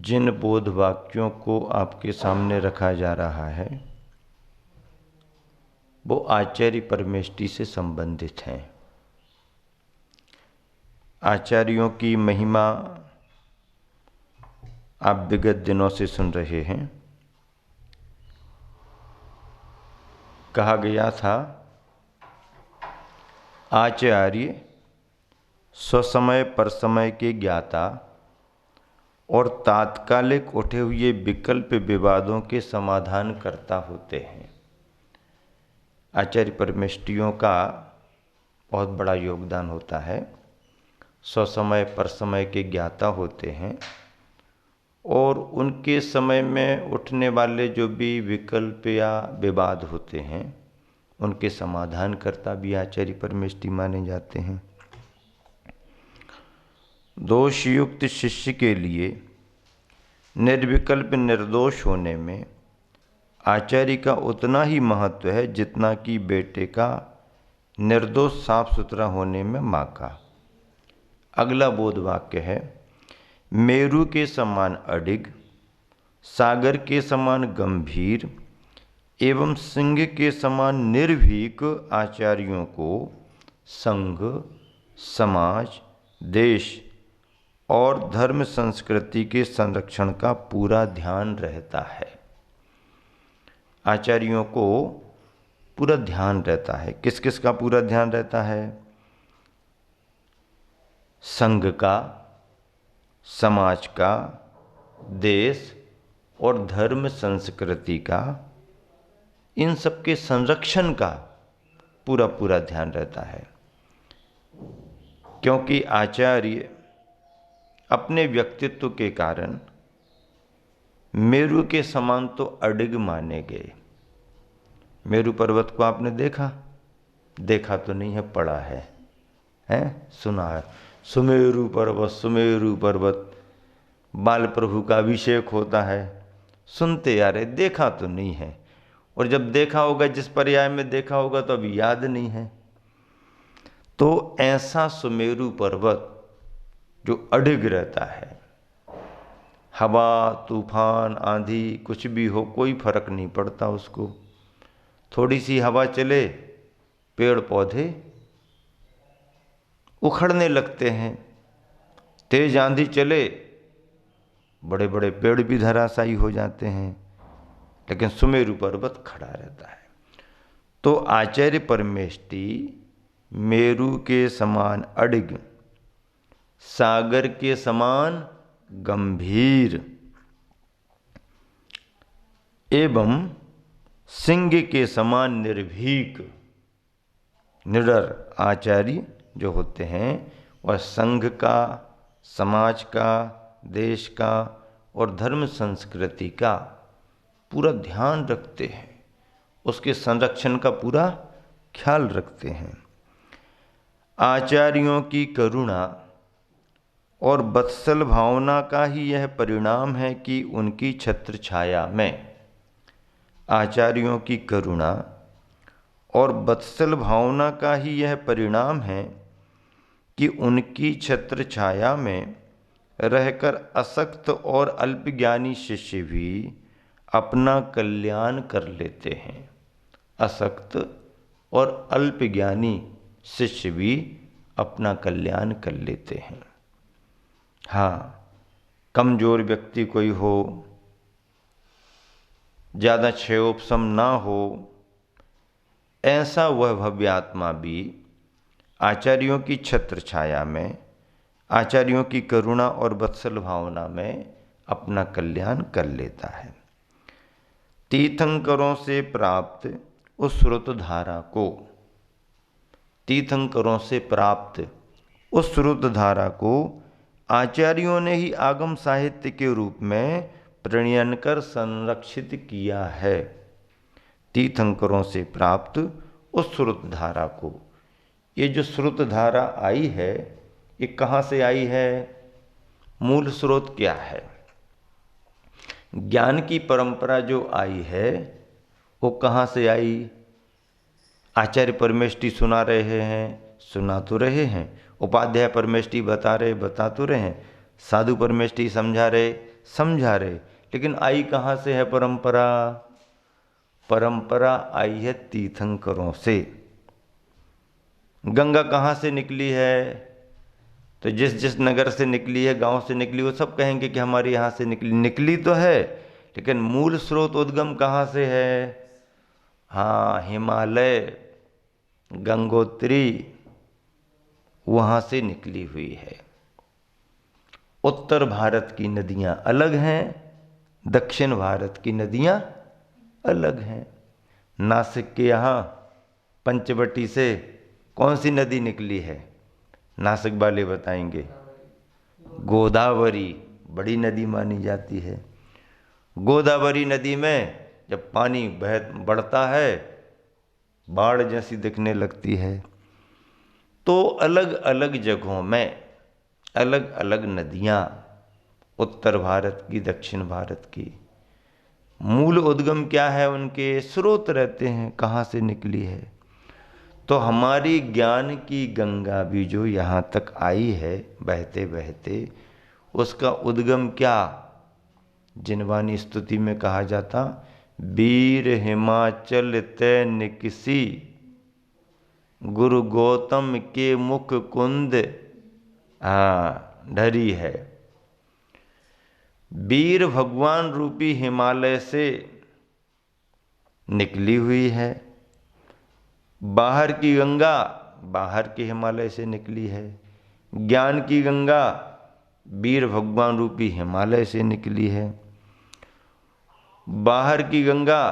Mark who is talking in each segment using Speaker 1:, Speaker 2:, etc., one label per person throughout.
Speaker 1: जिन बोध वाक्यों को आपके सामने रखा जा रहा है वो आचार्य परमेष्टि से संबंधित हैं। आचार्यों की महिमा आप विगत दिनों से सुन रहे हैं। कहा गया था आचार्य स्वसमय परसमय के ज्ञाता और तात्कालिक उठे हुए विकल्प विवादों के समाधान करता होते हैं। आचार्य परमेष्टियों का बहुत बड़ा योगदान होता है। स्वसमय परसमय के ज्ञाता होते हैं और उनके समय में उठने वाले जो भी विकल्प या विवाद होते हैं उनके समाधान करता भी आचार्य परमेष्टि माने जाते हैं। दोषयुक्त शिष्य के लिए निर्विकल्प निर्दोष होने में आचार्य का उतना ही महत्व है जितना कि बेटे का निर्दोष साफ सुथरा होने में माँ का। अगला बोध वाक्य है, मेरु के समान अडिग, सागर के समान गंभीर एवं सिंह के समान निर्भीक आचार्यों को संघ, समाज, देश और धर्म संस्कृति के संरक्षण का पूरा ध्यान रहता है। आचार्यों को पूरा ध्यान रहता है। किस किस का पूरा ध्यान रहता है? संघ का, समाज का, देश और धर्म संस्कृति का, इन सब के संरक्षण का पूरा पूरा ध्यान रहता है। क्योंकि आचार्य अपने व्यक्तित्व के कारण मेरु के समान तो अडिग माने गए। मेरु पर्वत को आपने देखा? देखा तो नहीं है, पढ़ा है, सुना है। सुमेरु पर्वत बाल प्रभु का अभिषेक होता है, सुनते आ रहे, देखा तो नहीं है। और जब देखा होगा, जिस पर्याय में देखा होगा तो अभी याद नहीं है। तो ऐसा सुमेरु पर्वत जो अडिग रहता है, हवा तूफान आंधी कुछ भी हो कोई फर्क नहीं पड़ता उसको। थोड़ी सी हवा चले पेड़ पौधे उखड़ने लगते हैं, तेज आंधी चले बड़े बड़े पेड़ भी धराशायी हो जाते हैं, लेकिन सुमेरु पर्वत खड़ा रहता है। तो आचार्य परमेष्टि मेरु के समान अडिग, सागर के समान गंभीर एवं सिंह के समान निर्भीक निडर आचार्य जो होते हैं वह संघ का, समाज का, देश का और धर्म संस्कृति का पूरा ध्यान रखते हैं, उसके संरक्षण का पूरा ख्याल रखते हैं। आचार्यों की करुणा और वत्सल भावना का ही यह परिणाम है कि उनकी छत्र छाया में, आचार्यों की करुणा और वत्सल भावना का ही यह परिणाम है कि उनकी छत्र छाया में रहकर असक्त और अल्पज्ञानी शिष्य भी अपना कल्याण कर लेते हैं। असक्त और अल्पज्ञानी शिष्य भी अपना कल्याण कर लेते हैं। हाँ, कमजोर व्यक्ति कोई हो, ज़्यादा क्षयोपशम ना हो, ऐसा वह भव्य आत्मा भी आचार्यों की छत्र छाया में, आचार्यों की करुणा और वत्सल भावना में अपना कल्याण कर लेता है। तीर्थंकरों से प्राप्त उस स्रोत धारा को, तीर्थंकरों से प्राप्त उस स्रोत धारा को आचार्यों ने ही आगम साहित्य के रूप में प्रणयन कर संरक्षित किया है। तीर्थंकरों से प्राप्त उस स्रोत धारा को, ये जो स्रोत धारा आई है ये कहाँ से आई है? मूल स्रोत क्या है? ज्ञान की परंपरा जो आई है वो कहाँ से आई? आचार्य परमेष्टि सुना रहे हैं, सुना तो रहे हैं। उपाध्याय परमेष्टि बता रहे, बता तो रहे हैं। साधु परमेष्टि समझा रहे, समझा रहे। लेकिन आई कहाँ से है परंपरा? परंपरा आई है तीर्थंकरों से। गंगा कहाँ से निकली है? तो जिस जिस नगर से निकली है, गांव से निकली, वो सब कहेंगे कि हमारे यहाँ से निकली। निकली तो है, लेकिन मूल स्रोत उद्गम कहाँ से है? हाँ, हिमालय, गंगोत्री, वहाँ से निकली हुई है। उत्तर भारत की नदियाँ अलग हैं, दक्षिण भारत की नदियाँ अलग हैं। नासिक के यहाँ पंचवटी से कौन सी नदी निकली है? नासिक वाले बताएंगे। गोदावरी बड़ी नदी मानी जाती है। गोदावरी नदी में जब पानी बढ़ता है, बाढ़ जैसी दिखने लगती है। तो अलग अलग जगहों में अलग अलग नदियाँ, उत्तर भारत की, दक्षिण भारत की, मूल उद्गम क्या है? उनके स्रोत रहते हैं, कहाँ से निकली है। तो हमारी ज्ञान की गंगा भी जो यहाँ तक आई है बहते बहते, उसका उद्गम क्या? जिनवानी स्तुति में कहा जाता, वीर हिमाचल तै निकसी, गुरु गौतम के मुख कुंद ढरी है। वीर भगवान रूपी हिमालय से निकली हुई है। बाहर की गंगा बाहर के हिमालय से निकली है। ज्ञान की गंगा वीर भगवान रूपी हिमालय से निकली है। बाहर की गंगा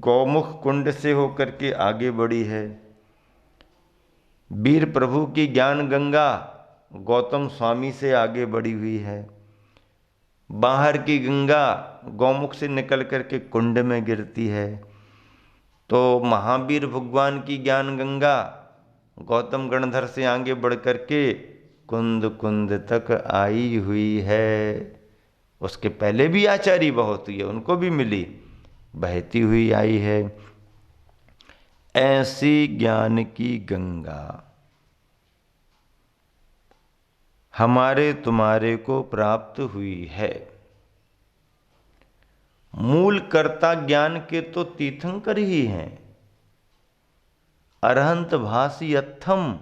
Speaker 1: गौमुख कुंड से होकर के आगे बढ़ी है। वीर प्रभु की ज्ञान गंगा गौतम स्वामी से आगे बढ़ी हुई है। बाहर की गंगा गौमुख से निकल करके कुंड में गिरती है। तो महावीर भगवान की ज्ञान गंगा गौतम गणधर से आगे बढ़ करके कुंद कुंद तक आई हुई है। उसके पहले भी आचार्य बहुत हुई है, उनको भी मिली, बहती हुई आई है। ऐसी ज्ञान की गंगा हमारे तुम्हारे को प्राप्त हुई है। मूल कर्ता ज्ञान के तो तीर्थंकर ही हैं। अरहंत भासी अत्थम,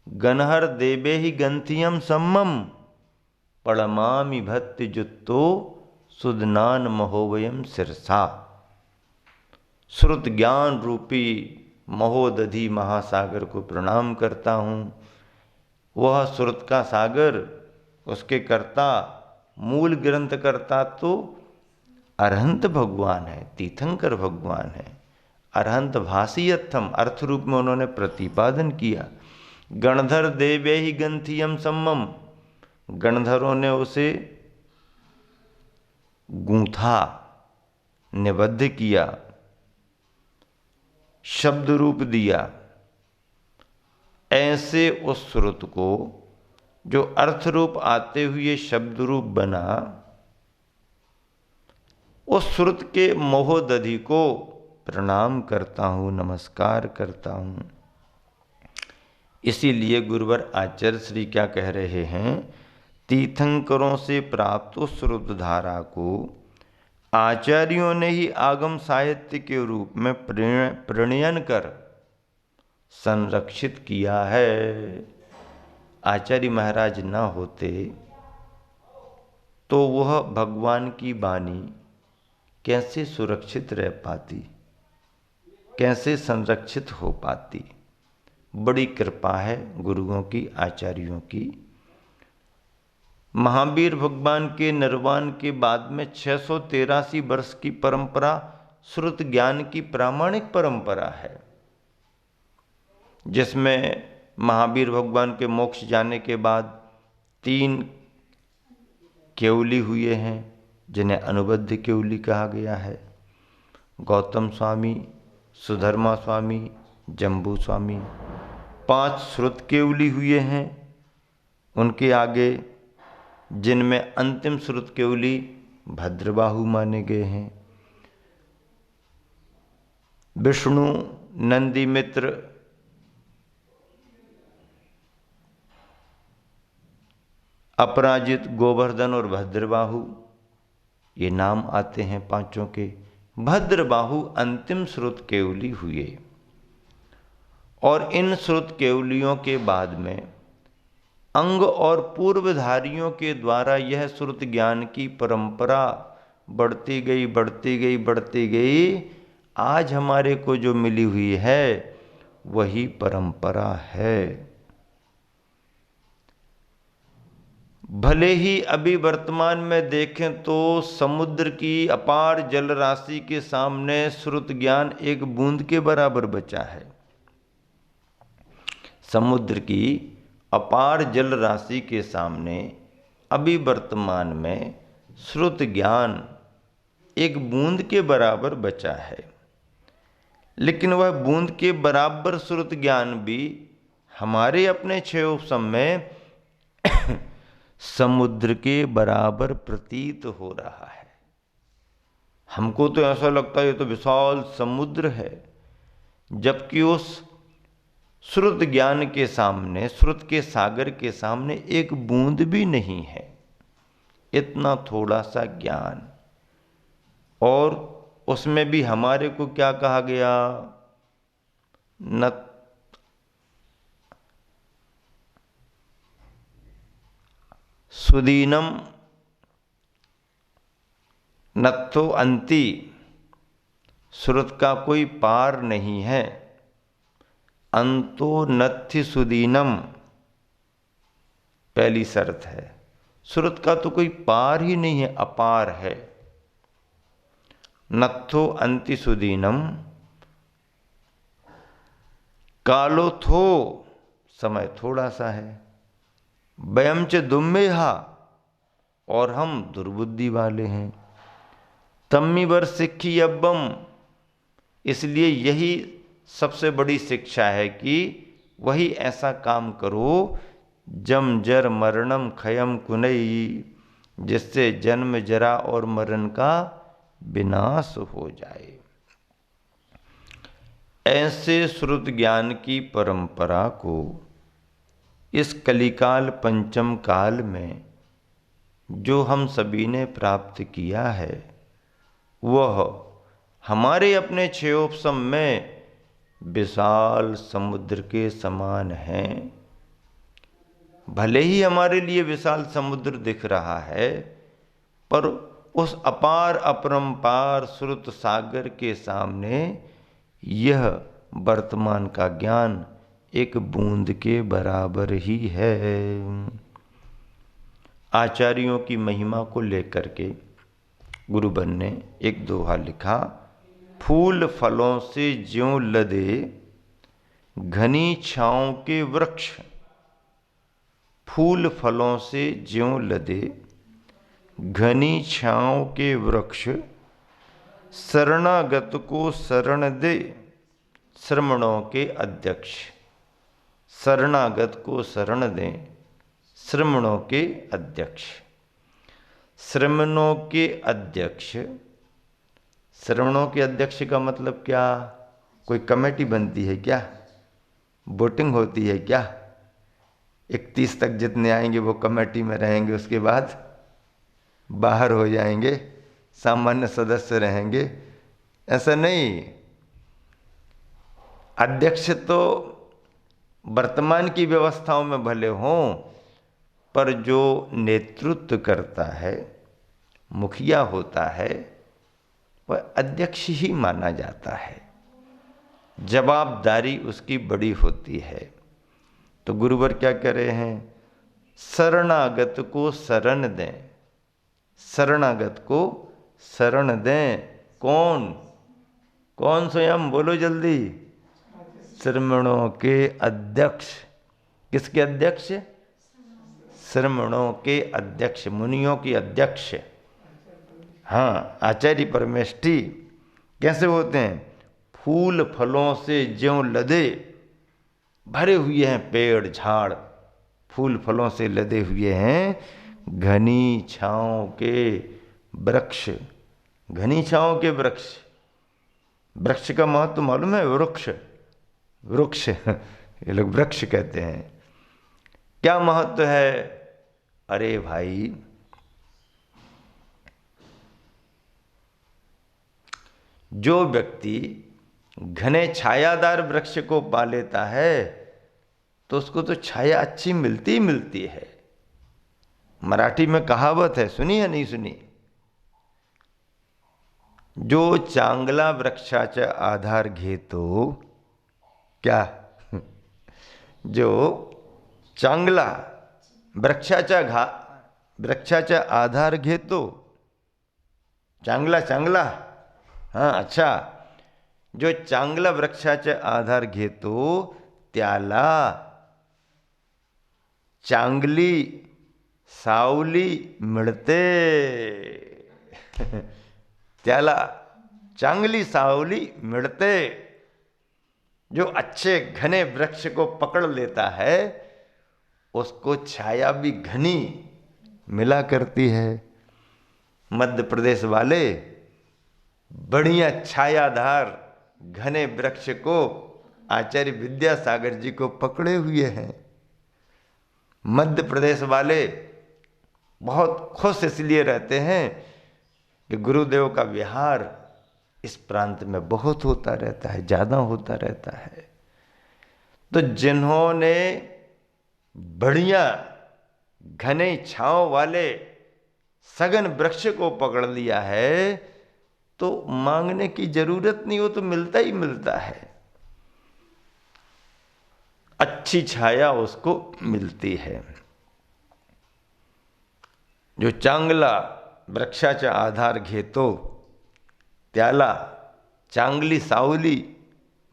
Speaker 1: गनहर देवे ही गंथियम सम्मम, पड़मामि भक्ति जुत्तो सुदनान महोवयम सिरसा। श्रुत ज्ञान रूपी महोदधि महासागर को प्रणाम करता हूँ। वह श्रुत का सागर, उसके कर्ता, मूल ग्रंथ कर्ता तो अरहंत भगवान है, तीर्थंकर भगवान है। अरहंत भासीयत्थम अर्थ रूप में उन्होंने प्रतिपादन किया। गणधर देवे ही गंथियम सम्मम, गणधरों ने उसे गूंथा, निबद्ध किया, शब्द रूप दिया। ऐसे उस श्रुत को जो अर्थ रूप आते हुए शब्द रूप बना, उस श्रुत के महोदधि को प्रणाम करता हूँ, नमस्कार करता हूँ। इसीलिए गुरुवर आचार्य श्री क्या कह रहे हैं? तीर्थंकरों से प्राप्त उस श्रुत धारा को आचार्यों ने ही आगम साहित्य के रूप में प्रणयन कर संरक्षित किया है। आचार्य महाराज ना होते तो वह भगवान की वाणी कैसे सुरक्षित रह पाती, कैसे संरक्षित हो पाती। बड़ी कृपा है गुरुओं की, आचार्यों की। महावीर भगवान के निर्वाण के बाद में 683 वर्ष की परंपरा श्रुत ज्ञान की प्रामाणिक परंपरा है, जिसमें महावीर भगवान के मोक्ष जाने के बाद 3 केवली हुए हैं, जिन्हें अनुबद्ध केवली कहा गया है। गौतम स्वामी, सुधर्मा स्वामी, जम्बू स्वामी। 5 श्रुत केवली हुए हैं। उनके आगे जिनमें अंतिम श्रुत केवली भद्रबाहु माने गए हैं। विष्णु, नंदी मित्र, अपराजित, गोवर्धन और भद्रबाहु, ये नाम आते हैं पांचों के। भद्रबाहु अंतिम श्रुत केवली हुए और इन श्रुत केवलियों के बाद में अंग और पूर्वधारियों के द्वारा यह श्रुत ज्ञान की परंपरा बढ़ती गई, बढ़ती गई, बढ़ती गई। आज हमारे को जो मिली हुई है वही परंपरा है। भले ही अभी वर्तमान में देखें तो समुद्र की अपार जल राशि के सामने श्रुत ज्ञान एक बूंद के बराबर बचा है। समुद्र की अपार जल राशि के सामने अभी वर्तमान में श्रुत ज्ञान एक बूंद के बराबर बचा है, लेकिन वह बूंद के बराबर श्रुत ज्ञान भी हमारे अपने छह उपसम में समुद्र के बराबर प्रतीत हो रहा है। हमको तो ऐसा लगता है ये तो विशाल समुद्र है, जबकि उस श्रुत ज्ञान के सामने, श्रुत के सागर के सामने एक बूंद भी नहीं है। इतना थोड़ा सा ज्ञान, और उसमें भी हमारे को क्या कहा गया? न सुदीनम नत्थो अंति, श्रुत का कोई पार नहीं है। अंतो नत्थि सुदीनम पहली शर्त है। श्रुत का तो कोई पार ही नहीं है, अपार है। नत्थो अंति सुदीनम, कालो थो, समय थोड़ा सा है। वयम च दुम्मेहा, और हम दुर्बुद्धि वाले हैं। तम्मीवर सिक्खी अब्बम, इसलिए यही सबसे बड़ी शिक्षा है कि वही ऐसा काम करो जम जर मरणम खयम कुनई, जिससे जन्म जरा और मरण का विनाश हो जाए। ऐसे श्रुत ज्ञान की परंपरा को इस कलिकाल पंचम काल में जो हम सभी ने प्राप्त किया है, वह हमारे अपने क्षयोपशम में विशाल समुद्र के समान है। भले ही हमारे लिए विशाल समुद्र दिख रहा है, पर उस अपार अपरंपार श्रुत सागर के सामने यह वर्तमान का ज्ञान एक बूंद के बराबर ही है। आचार्यों की महिमा को लेकर के गुरुवर ने एक दोहा लिखा, फूल फलों से ज्यों लदे घनी छांव के वृक्ष। फूल फलों से ज्यों लदे घनी छांव के वृक्ष, शरणागत को शरण दे श्रमणों के अध्यक्ष। शरणागत को शरण दें श्रमणों के अध्यक्ष। श्रमणों के अध्यक्ष, श्रमणों के अध्यक्ष का मतलब क्या? कोई कमेटी बनती है क्या? वोटिंग होती है क्या? 31 तक जितने आएंगे वो कमेटी में रहेंगे, उसके बाद बाहर हो जाएंगे, सामान्य सदस्य रहेंगे? ऐसा नहीं। अध्यक्ष तो वर्तमान की व्यवस्थाओं में भले हों, पर जो नेतृत्व करता है, मुखिया होता है, वह अध्यक्ष ही माना जाता है। जवाबदारी उसकी बड़ी होती है। तो गुरुवर क्या कह रहे हैं? शरणागत को शरण दें। शरणागत को शरण दें। कौन? कौन स्वयं? बोलो जल्दी। श्रमणों के अध्यक्ष। किसके अध्यक्ष? श्रमणों के अध्यक्ष, मुनियों के अध्यक्ष। हाँ, आचार्य परमेष्ठी कैसे होते हैं? फूल फलों से ज्यों लदे, भरे हुए हैं पेड़ झाड़, फूल फलों से लदे हुए हैं घनी छांव के वृक्ष। घनी छांव के वृक्ष। वृक्ष का महत्व मालूम है? वृक्ष, वृक्ष ये लोग वृक्ष कहते हैं। क्या महत्व है? अरे भाई, जो व्यक्ति घने छायादार वृक्ष को पा लेता है तो उसको तो छाया अच्छी मिलती ही मिलती है। मराठी में कहावत है, सुनी या नहीं सुनी? जो चांगला वृक्षाचा आधार घेतो, क्या? जो चांगला वृक्षाचा आधार घेतो, चांगला चांगला, हाँ अच्छा, जो चांगला वृक्षाचा आधार घेतो त्याला चांगली सावली मिळते। त्याला चांगली सावली मिळते। जो अच्छे घने वृक्ष को पकड़ लेता है उसको छाया भी घनी मिला करती है। मध्य प्रदेश वाले बढ़िया छायाधार घने वृक्ष को आचार्य विद्यासागर जी को पकड़े हुए हैं। मध्य प्रदेश वाले बहुत खुश इसलिए रहते हैं कि गुरुदेव का विहार इस प्रांत में बहुत होता रहता है, ज़्यादा होता रहता है। तो जिन्होंने बढ़िया घने छांव वाले सघन वृक्ष को पकड़ लिया है तो मांगने की जरूरत नहीं, हो तो मिलता ही मिलता है। अच्छी छाया उसको मिलती है। जो चांगला वृक्षाचा आधार घेतो त्याला चांगली सावली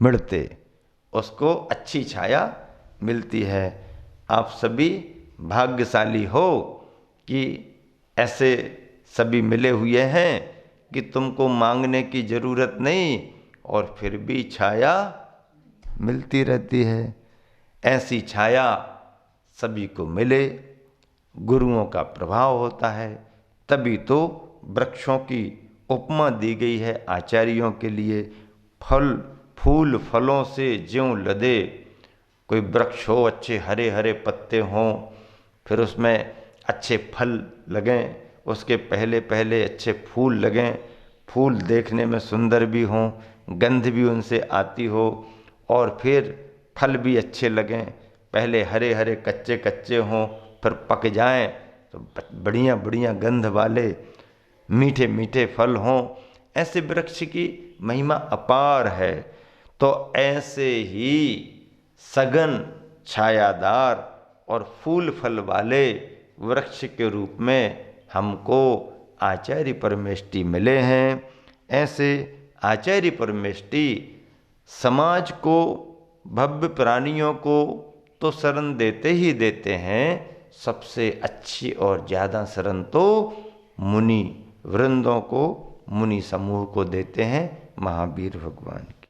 Speaker 1: मिळते, उसको अच्छी छाया मिलती है। आप सभी भाग्यशाली हो कि ऐसे सभी मिले हुए हैं कि तुमको मांगने की जरूरत नहीं और फिर भी छाया मिलती रहती है। ऐसी छाया सभी को मिले, गुरुओं का प्रभाव होता है। तभी तो वृक्षों की उपमा दी गई है आचार्यों के लिए। फल फूल फलों से ज्यों लदे, कोई वृक्ष हो, अच्छे हरे हरे पत्ते हों, फिर उसमें अच्छे फल लगें, उसके पहले पहले अच्छे फूल लगें, फूल देखने में सुंदर भी हों, गंध भी उनसे आती हो, और फिर फल भी अच्छे लगें। पहले हरे हरे कच्चे कच्चे हों, फिर पक जाएं तो बढ़िया बढ़िया गंध वाले मीठे मीठे फल हों। ऐसे वृक्ष की महिमा अपार है। तो ऐसे ही सघन छायादार और फूल फल वाले वृक्ष के रूप में हमको आचार्य परमेष्टि मिले हैं। ऐसे आचार्य परमेष्टि समाज को, भव्य प्राणियों को तो शरण देते ही देते हैं, सबसे अच्छी और ज़्यादा शरण तो मुनि वृंदों को, मुनि समूह को देते हैं। महावीर भगवान की।